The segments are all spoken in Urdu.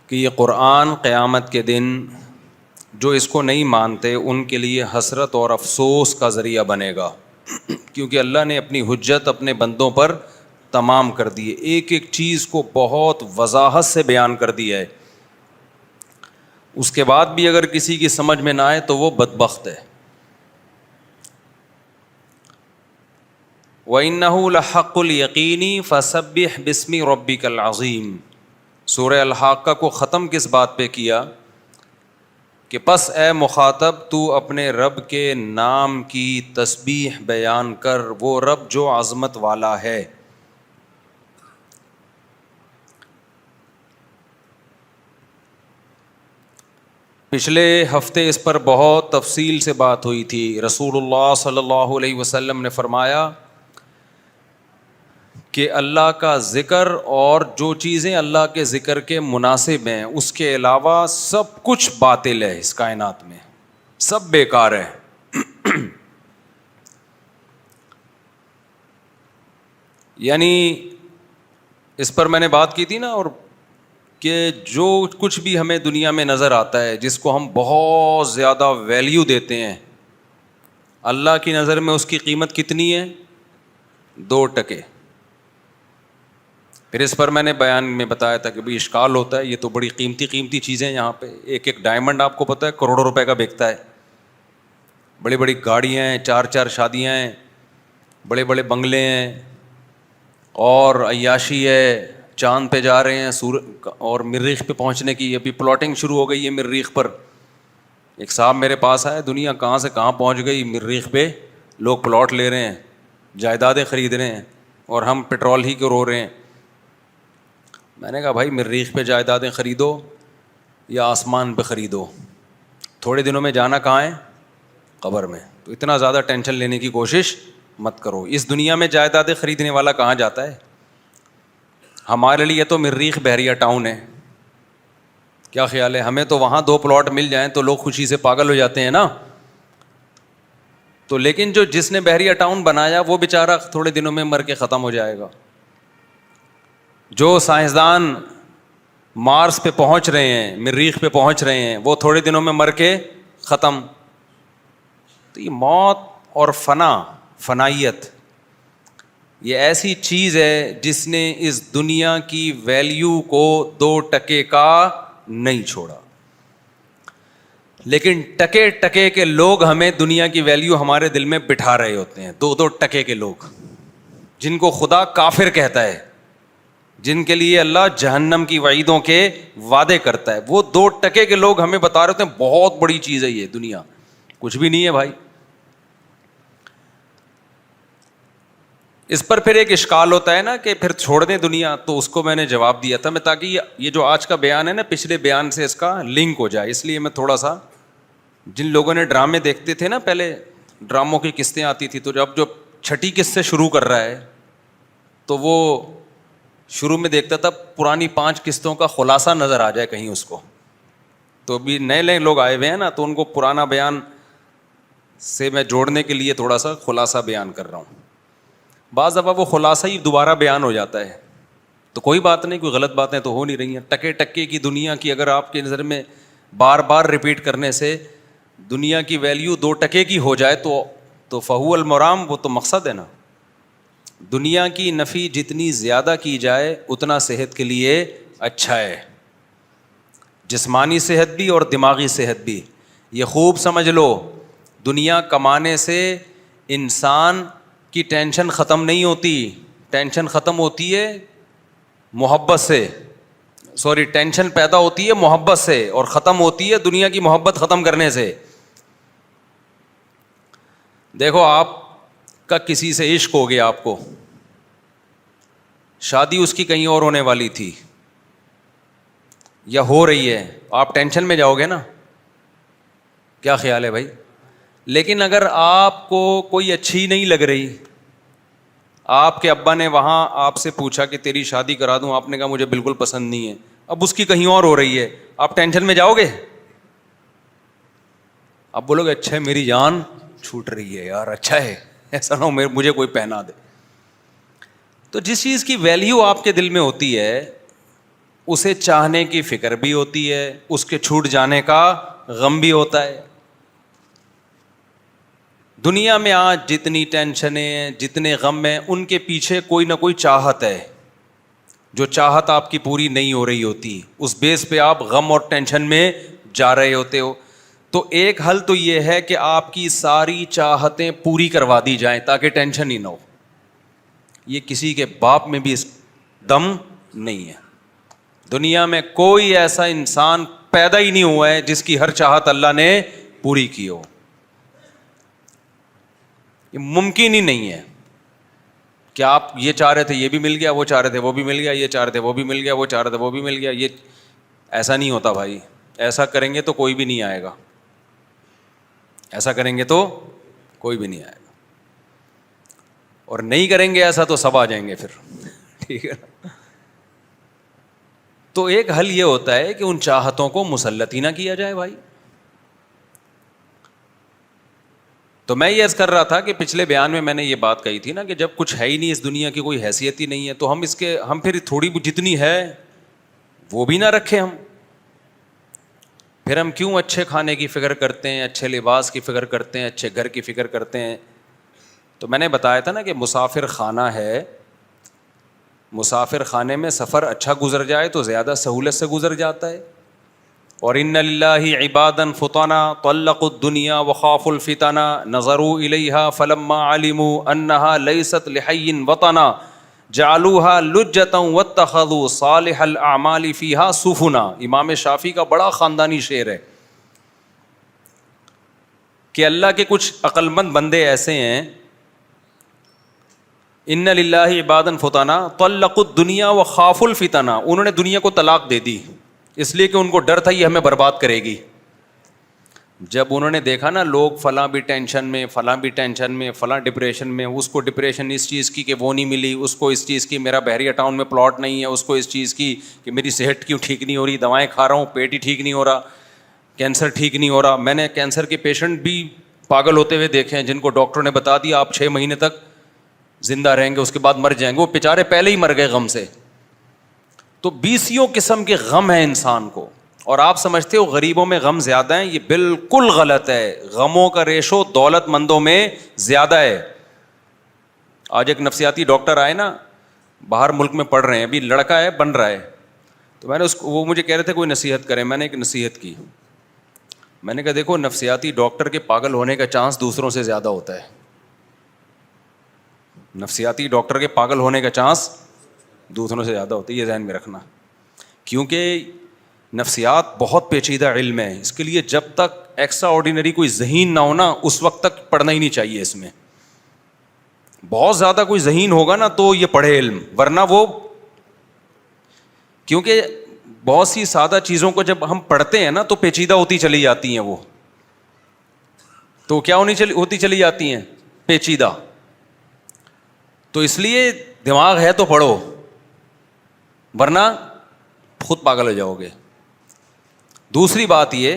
کہ یہ قرآن قیامت کے دن جو اس کو نہیں مانتے ان کے لیے حسرت اور افسوس کا ذریعہ بنے گا، کیونکہ اللہ نے اپنی حجت اپنے بندوں پر تمام کر دی ہے، ایک ایک چیز کو بہت وضاحت سے بیان کر دیا ہے۔ اس کے بعد بھی اگر کسی کی سمجھ میں نہ آئے تو وہ بدبخت ہے۔ وَإِنَّهُ لَحَقُّ الْيَقِينِ فَسَبِّحْ بِاسْمِ رَبِّكَ الْعَظِيمِ۔ سورہ الحاقہ کو ختم کس بات پہ کیا کہ پس اے مخاطب تو اپنے رب کے نام کی تسبیح بیان کر، وہ رب جو عظمت والا ہے۔ پچھلے ہفتے اس پر بہت تفصیل سے بات ہوئی تھی۔ رسول اللہ صلی اللہ علیہ وسلم نے فرمایا کہ اللہ کا ذکر اور جو چیزیں اللہ کے ذکر کے مناسب ہیں اس کے علاوہ سب کچھ باطل ہے، اس کائنات میں سب بیکار ہے۔ یعنی اس پر میں نے بات کی تھی نا، اور کہ جو کچھ بھی ہمیں دنیا میں نظر آتا ہے جس کو ہم بہت زیادہ ویلیو دیتے ہیں، اللہ کی نظر میں اس کی قیمت کتنی ہے؟ 2 ٹکے۔ پھر اس پر میں نے بیان میں بتایا تھا کہ بھئی اشکال ہوتا ہے، یہ تو بڑی قیمتی چیزیں یہاں پہ، ایک ایک ڈائمنڈ آپ کو پتہ ہے کروڑوں روپے کا بکتا ہے، بڑی بڑی گاڑیاں ہیں، 4 شادیاں ہیں، بڑے بڑے بنگلے ہیں، اور عیاشی ہے، چاند پہ جا رہے ہیں، اور مریخ پہ پہنچنے کی ابھی پلاٹنگ شروع ہو گئی ہے مریخ پر۔ ایک صاحب میرے پاس آئے، دنیا کہاں سے کہاں پہنچ گئی، مریخ پہ لوگ پلاٹ لے رہے ہیں، جائیدادیں خرید رہے ہیں، اور ہم پٹرول ہی کو رو رہے ہیں۔ میں نے کہا بھائی مریخ پہ جائیدادیں خریدو یا آسمان پہ خریدو، تھوڑے دنوں میں جانا کہاں ہے؟ قبر میں۔ تو اتنا زیادہ ٹینشن لینے کی کوشش مت کرو۔ اس دنیا میں جائیدادیں خریدنے والا کہاں جاتا ہے؟ ہمارے لیے تو مریخ بحریہ ٹاؤن ہے، کیا خیال ہے؟ ہمیں تو وہاں 2 پلاٹ مل جائیں تو لوگ خوشی سے پاگل ہو جاتے ہیں نا۔ تو لیکن جس نے بحریہ ٹاؤن بنایا وہ بیچارہ تھوڑے دنوں میں مر کے ختم ہو جائے گا۔ جو سائنسدان مارس پہ پہنچ رہے ہیں، مریخ پہ پہنچ رہے ہیں، وہ تھوڑے دنوں میں مر کے ختم۔ تو یہ موت اور فنائیت یہ ایسی چیز ہے جس نے اس دنیا کی ویلیو کو 2 ٹکے کا نہیں چھوڑا، لیکن ٹکے ٹکے کے لوگ ہمیں دنیا کی ویلیو ہمارے دل میں بٹھا رہے ہوتے ہیں۔ 2 ٹکے کے لوگ جن کو خدا کافر کہتا ہے، جن کے لیے اللہ جہنم کی وعیدوں کے وعدے کرتا ہے، وہ 2 ٹکے کے لوگ ہمیں بتا رہے ہوتے ہیں بہت بڑی چیز ہے یہ دنیا، کچھ بھی نہیں ہے بھائی۔ اس پر پھر ایک اشکال ہوتا ہے نا کہ پھر چھوڑ دیں دنیا، تو اس کو میں نے جواب دیا تھا، میں تاکہ یہ جو آج کا بیان ہے نا پچھلے بیان سے اس کا لنک ہو جائے، اس لیے میں تھوڑا سا، جن لوگوں نے ڈرامے دیکھتے تھے نا پہلے، ڈراموں کی قسطیں آتی تھی، تو جب جو 6ٹھی قسط سے شروع کر رہا ہے تو وہ شروع میں دیکھتا تھا پرانی 5 قسطوں کا خلاصہ نظر آ جائے کہیں اس کو۔ تو ابھی نئے لوگ آئے ہوئے ہیں نا، تو ان کو پرانا بیان سے میں جوڑنے کے لیے تھوڑا سا خلاصہ بیان کر رہا ہوں۔ بعض دفعہ وہ خلاصہ ہی دوبارہ بیان ہو جاتا ہے، تو کوئی بات نہیں، کوئی غلط باتیں تو ہو نہیں رہی ہیں۔ ٹکے ٹکے کی دنیا کی اگر آپ کی نظر میں بار بار ریپیٹ کرنے سے دنیا کی ویلیو 2 ٹکے کی ہو جائے تو فہو المرام، وہ تو مقصد ہے نا۔ دنیا کی نفی جتنی زیادہ کی جائے اتنا صحت کے لیے اچھا ہے، جسمانی صحت بھی اور دماغی صحت بھی۔ یہ خوب سمجھ لو، دنیا کمانے سے انسان کی ٹینشن ختم نہیں ہوتی، ٹینشن ختم ہوتی ہے محبت سے، ٹینشن پیدا ہوتی ہے محبت سے اور ختم ہوتی ہے دنیا کی محبت ختم کرنے سے۔ دیکھو آپ کا کسی سے عشق ہو گیا، آپ کو شادی اس کی کہیں اور ہونے والی تھی یا ہو رہی ہے، آپ ٹینشن میں جاؤ گے نا، کیا خیال ہے بھائی؟ لیکن اگر آپ کو کوئی اچھی نہیں لگ رہی، آپ کے ابا نے وہاں آپ سے پوچھا کہ تیری شادی کرا دوں، آپ نے کہا مجھے بالکل پسند نہیں ہے، اب اس کی کہیں اور ہو رہی ہے، آپ ٹینشن میں جاؤ گے؟ آپ بولو گے اچھا ہے میری جان چھوٹ رہی ہے یار، اچھا ہے، ایسا نہ ہو مجھے کوئی پہنا دے۔ تو جس چیز کی ویلیو آپ کے دل میں ہوتی ہے اسے چاہنے کی فکر بھی ہوتی ہے, اس کے چھوٹ جانے کا غم بھی ہوتا ہے. دنیا میں آج جتنی ٹینشنیں ہیں, جتنے غم ہیں, ان کے پیچھے کوئی نہ کوئی چاہت ہے. جو چاہت آپ کی پوری نہیں ہو رہی ہوتی, اس بیس پہ آپ غم اور ٹینشن میں جا رہے ہوتے ہو. تو ایک حل تو یہ ہے کہ آپ کی ساری چاہتیں پوری کروا دی جائیں تاکہ ٹینشن ہی نہ ہو. یہ کسی کے باپ میں بھی اس دم نہیں ہے. دنیا میں کوئی ایسا انسان پیدا ہی نہیں ہوا ہے جس کی ہر چاہت اللہ نے پوری کی ہو. یہ ممکن ہی نہیں ہے کہ آپ یہ چاہ رہے تھے یہ بھی مل گیا, وہ چاہ رہے تھے وہ بھی مل گیا, یہ چاہ رہے تھے وہ بھی مل گیا, وہ چاہ رہے تھے وہ بھی مل گیا. یہ ایسا نہیں ہوتا بھائی. ایسا کریں گے تو کوئی بھی نہیں آئے گا. ایسا کریں گے تو کوئی بھی نہیں آئے گا, اور نہیں کریں گے ایسا تو سب آ جائیں گے پھر. ٹھیک ہے. تو ایک حل یہ ہوتا ہے کہ ان چاہتوں کو مسلط ہی نہ کیا جائے بھائی. تو میں یہ عرض کر رہا تھا کہ پچھلے بیان میں نے یہ بات کہی تھی نا کہ جب کچھ ہے ہی نہیں, اس دنیا کی کوئی حیثیت ہی نہیں ہے, تو ہم پھر تھوڑی جتنی ہے وہ بھی نہ رکھیں. پھر ہم کیوں اچھے کھانے کی فکر کرتے ہیں, اچھے لباس کی فکر کرتے ہیں, اچھے گھر کی فکر کرتے ہیں. تو میں نے بتایا تھا نا کہ مسافر خانہ ہے, مسافر خانے میں سفر اچھا گزر جائے تو زیادہ سہولت سے گزر جاتا ہے. اور ان للہ عبادا فطنا طلقوا الدنیا وخافوا الفتنا نظروا الیہا فلما علموا انہا لیست لحی وطنا جعلوها لجتا واتخذوا صالح الاعمال فیہا سفنا. امام شافعی کا بڑا خاندانی شعر ہے کہ اللہ کے کچھ عقل مند بندے ایسے ہیں, ان للہ عبادا فطنا طلقوا الدنیا وخافوا الفتنا, انہوں نے دنیا کو طلاق دے دی اس لیے کہ ان کو ڈر تھا یہ ہمیں برباد کرے گی. جب انہوں نے دیکھا نا لوگ فلاں بھی ٹینشن میں, فلاں بھی ٹینشن میں, فلاں ڈپریشن میں, اس کو ڈپریشن اس چیز کی کہ وہ نہیں ملی, اس کو اس چیز کی میرا بحریہ ٹاؤن میں پلاٹ نہیں ہے, اس کو اس چیز کی کہ میری صحت کیوں ٹھیک نہیں ہو رہی, دوائیں کھا رہا ہوں پیٹ ہی ٹھیک نہیں ہو رہا, کینسر ٹھیک نہیں ہو رہا. میں نے کینسر کے پیشنٹ بھی پاگل ہوتے ہوئے دیکھے ہیں جن کو ڈاکٹر نے بتا دیا آپ 6 مہینے تک زندہ رہیں گے, اس کے بعد مر جائیں گے. وہ بیچارے پہلے ہی مر گئے غم سے. تو 20 قسم کے غم ہیں انسان کو, اور آپ سمجھتے ہو غریبوں میں غم زیادہ ہیں, یہ بالکل غلط ہے. غموں کا ریشو دولت مندوں میں زیادہ ہے. آج ایک نفسیاتی ڈاکٹر آئے نا, باہر ملک میں پڑھ رہے ہیں, ابھی لڑکا ہے بن رہا ہے, تو میں نے وہ مجھے کہہ رہے تھے کوئی نصیحت کریں. میں نے ایک نصیحت کی, میں نے کہا دیکھو نفسیاتی ڈاکٹر کے پاگل ہونے کا چانس دوسروں سے زیادہ ہوتا ہے. نفسیاتی ڈاکٹر کے پاگل ہونے کا چانس دوسروں سے زیادہ ہوتا ہے, یہ ذہن میں رکھنا. کیونکہ نفسیات بہت پیچیدہ علم ہے, اس کے لیے جب تک ایکسٹرا آرڈینری کوئی ذہین نہ ہونا اس وقت تک پڑھنا ہی نہیں چاہیے. اس میں بہت زیادہ کوئی ذہین ہوگا نا تو یہ پڑھے علم, ورنہ وہ, کیونکہ بہت سی سادہ چیزوں کو جب ہم پڑھتے ہیں نا تو پیچیدہ ہوتی چلی جاتی ہیں. وہ تو کیا ہوتی چلی جاتی ہیں, پیچیدہ. تو اس لیے دماغ ہے تو پڑھو, ورنہ خود پاگل ہو جاؤ گے. دوسری بات یہ,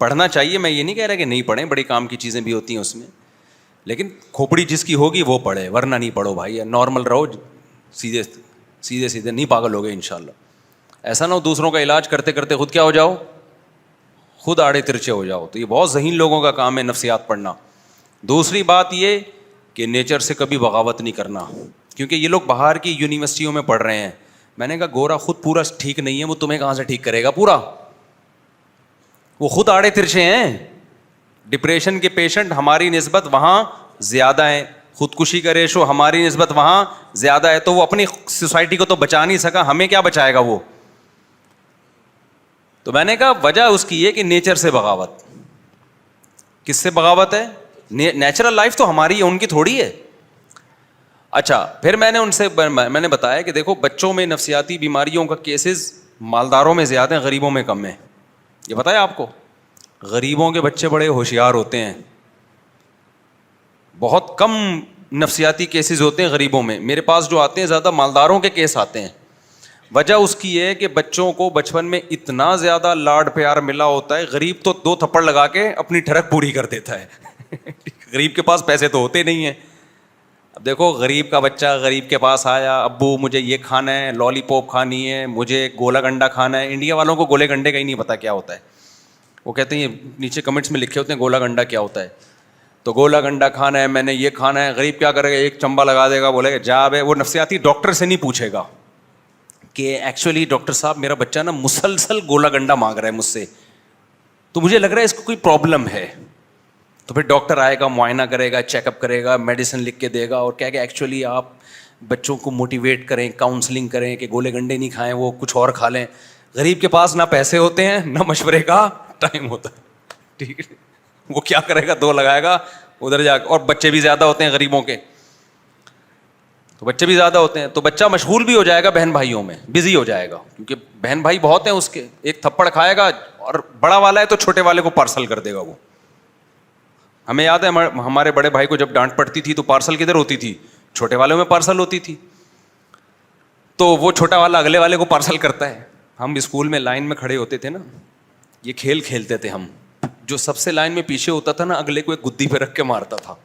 پڑھنا چاہیے, میں یہ نہیں کہہ رہا کہ نہیں پڑھیں, بڑی کام کی چیزیں بھی ہوتی ہیں اس میں, لیکن کھوپڑی جس کی ہوگی وہ پڑھے, ورنہ نہیں پڑھو بھائی. نارمل رہو, سیدھے نہیں پاگل ہو گئے انشاءاللہ. ایسا نہ ہو دوسروں کا علاج کرتے کرتے خود کیا ہو جاؤ, خود آڑے ترچے ہو جاؤ. تو یہ بہت ذہین لوگوں کا کام ہے نفسیات پڑھنا. دوسری بات یہ کہ نیچر سے کبھی بغاوت نہیں کرنا, کیونکہ یہ لوگ باہر کی یونیورسٹیوں میں پڑھ رہے ہیں. میں نے کہا گورا خود پورا ٹھیک نہیں ہے, وہ تمہیں کہاں سے ٹھیک کرے گا پورا, وہ خود آڑے ترچے ہیں. ڈپریشن کے پیشنٹ ہماری نسبت وہاں زیادہ ہیں, خودکشی کا ریشو ہماری نسبت وہاں زیادہ ہے. تو وہ اپنی سوسائٹی کو تو بچا نہیں سکا, ہمیں کیا بچائے گا وہ. تو میں نے کہا وجہ اس کی یہ کہ نیچر سے بغاوت. کس سے بغاوت ہے؟ نیچرل لائف تو ہماری ہے, ان کی تھوڑی ہے. اچھا, پھر میں نے بتایا کہ دیکھو بچوں میں نفسیاتی بیماریوں کا کیسز مالداروں میں زیادہ ہیں, غریبوں میں کم ہیں. یہ بتایا آپ کو, غریبوں کے بچے بڑے ہوشیار ہوتے ہیں, بہت کم نفسیاتی کیسز ہوتے ہیں غریبوں میں. میرے پاس جو آتے ہیں زیادہ مالداروں کے کیس آتے ہیں. وجہ اس کی ہے کہ بچوں کو بچپن میں اتنا زیادہ لاڈ پیار ملا ہوتا ہے, غریب تو 2 تھپڑ لگا کے اپنی ٹھڑک پوری کر دیتا ہے. غریب کے پاس پیسے تو ہوتے نہیں ہیں, اب دیکھو غریب کا بچہ غریب کے پاس آیا, ابو مجھے یہ کھانا ہے, لالی پاپ کھانی ہے, مجھے گولا گنڈا کھانا ہے. انڈیا والوں کو گولے گنڈے کا ہی نہیں پتا کیا ہوتا ہے. وہ کہتے ہیں, نیچے کمنٹس میں لکھے ہوتے ہیں گولا گنڈا کیا ہوتا ہے. تو گولا گنڈا کھانا ہے, میں نے یہ کھانا ہے. غریب کیا کرے گا, ایک چمبا لگا دے گا, بولے گا جا بے. وہ نفسیاتی ڈاکٹر سے نہیں پوچھے گا کہ ایکچولی ڈاکٹر صاحب میرا بچہ نا مسلسل گولا گنڈا مانگ رہا ہے مجھ سے, تو مجھے لگ رہا ہے اس کو کوئی پرابلم ہے. تو پھر ڈاکٹر آئے گا, معائنہ کرے گا, چیک اپ کرے گا, میڈیسن لکھ کے دے گا, اور کہے گا ایکچولی آپ بچوں کو موٹیویٹ کریں, کاؤنسلنگ کریں کہ گولے گنڈے نہیں کھائیں, وہ کچھ اور کھا لیں. غریب کے پاس نہ پیسے ہوتے ہیں نہ مشورے کا ٹائم ہوتا ہے. ٹھیک ہے, وہ کیا کرے گا, 2 لگائے گا ادھر جا کے. اور بچے بھی زیادہ ہوتے ہیں غریبوں کے, تو بچے بھی زیادہ ہوتے ہیں, تو بچہ مشغول بھی ہو جائے گا بہن بھائیوں میں, بزی ہو جائے گا, کیونکہ بہن بھائی بہت ہیں اس کے. ایک تھپڑ کھائے گا, اور بڑا والا ہے تو چھوٹے والے کو پارسل کر دے گا. وہ ہمیں یاد ہے ہمارے بڑے بھائی کو جب ڈانٹ پڑتی تھی تو پارسل کدھر ہوتی تھی, چھوٹے والوں میں پارسل ہوتی تھی. تو وہ چھوٹا والا اگلے والے کو پارسل کرتا ہے. ہم اسکول میں لائن میں کھڑے ہوتے تھے نا, یہ کھیل کھیلتے تھے ہم. جو سب سے لائن میں پیچھے ہوتا تھا نا, اگلے کو ایک گدی پہ رکھ کے مارتا تھا.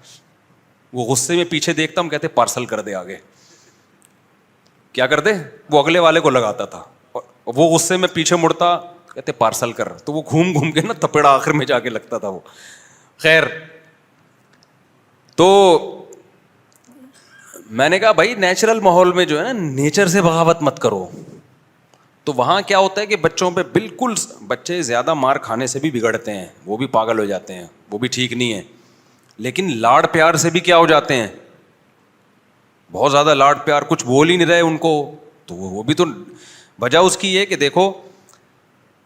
وہ غصے میں پیچھے دیکھتا, ہم کہتے پارسل کر دے آگے. کیا کر دے, وہ اگلے والے کو لگاتا تھا, وہ غصے میں پیچھے مڑتا, کہتے پارسل کر. تو وہ گھوم گھوم کے نا تپیڑا آخر میں جا کے لگتا تھا وہ. خیر, تو میں نے کہا بھائی نیچرل ماحول میں جو ہے نا, نیچر سے بغاوت مت کرو. تو وہاں کیا ہوتا ہے کہ بچوں پہ بالکل, بچے زیادہ مار کھانے سے بھی بگڑتے ہیں, وہ بھی پاگل ہو جاتے ہیں, وہ بھی ٹھیک نہیں ہے. لیکن لاڑ پیار سے بھی کیا ہو جاتے ہیں, بہت زیادہ لاڑ پیار, کچھ بول ہی نہیں رہے ان کو, تو وہ بھی تو وجہ اس کی یہ کہ دیکھو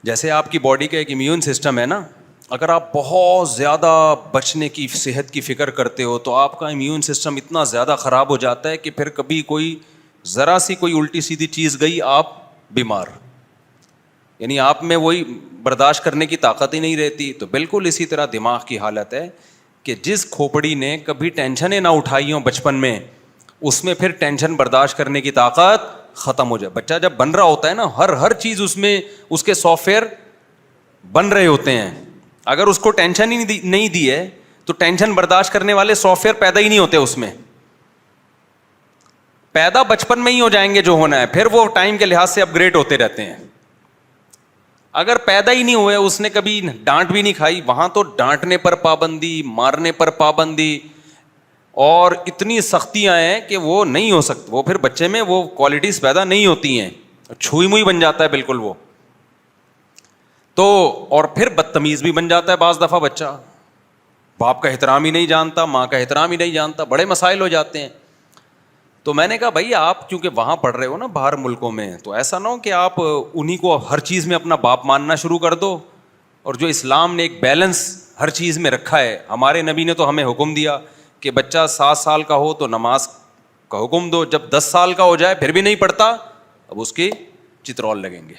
جیسے آپ کی باڈی کا ایک امیون سسٹم ہے نا, اگر آپ بہت زیادہ بچنے کی, صحت کی فکر کرتے ہو, تو آپ کا امیون سسٹم اتنا زیادہ خراب ہو جاتا ہے کہ پھر کبھی کوئی ذرا سی کوئی الٹی سیدھی چیز گئی, آپ بیمار. یعنی آپ میں وہی برداشت کرنے کی طاقت ہی نہیں رہتی. تو بالکل اسی طرح دماغ کی حالت ہے کہ جس کھوپڑی نے کبھی ٹینشنیں نہ اٹھائی ہوں بچپن میں, اس میں پھر ٹینشن برداشت کرنے کی طاقت ختم ہو جائے. بچہ جب بن رہا ہوتا ہے نا, ہر چیز اس میں اس کے سافٹ ویئر بن رہے ہوتے ہیں. اگر اس کو ٹینشن ہی نہیں دی ہے تو ٹینشن برداشت کرنے والے سافٹ ویئر پیدا ہی نہیں ہوتے اس میں. پیدا بچپن میں ہی ہو جائیں گے جو ہونا ہے, پھر وہ ٹائم کے لحاظ سے اپ گریڈ ہوتے رہتے ہیں. اگر پیدا ہی نہیں ہوئے, اس نے کبھی ڈانٹ بھی نہیں کھائی, وہاں تو ڈانٹنے پر پابندی, مارنے پر پابندی, اور اتنی سختیاں ہیں کہ وہ نہیں ہو سکتی. وہ پھر بچے میں وہ کوالٹیز پیدا نہیں ہوتی ہیں, چھوئی موئی بن جاتا ہے بالکل وہ. تو اور پھر بدتمیز بھی بن جاتا ہے بعض دفعہ بچہ, باپ کا احترام ہی نہیں جانتا, ماں کا احترام ہی نہیں جانتا, بڑے مسائل ہو جاتے ہیں. تو میں نے کہا بھائی آپ کیونکہ وہاں پڑھ رہے ہو نا باہر ملکوں میں, تو ایسا نہ ہو کہ آپ انہیں کو ہر چیز میں اپنا باپ ماننا شروع کر دو. اور جو اسلام نے ایک بیلنس ہر چیز میں رکھا ہے, ہمارے نبی نے تو ہمیں حکم دیا کہ بچہ 7 سال کا ہو تو نماز کا حکم دو, جب 10 سال کا ہو جائے پھر بھی نہیں پڑھتا, اب اس کی چترول لگیں گے.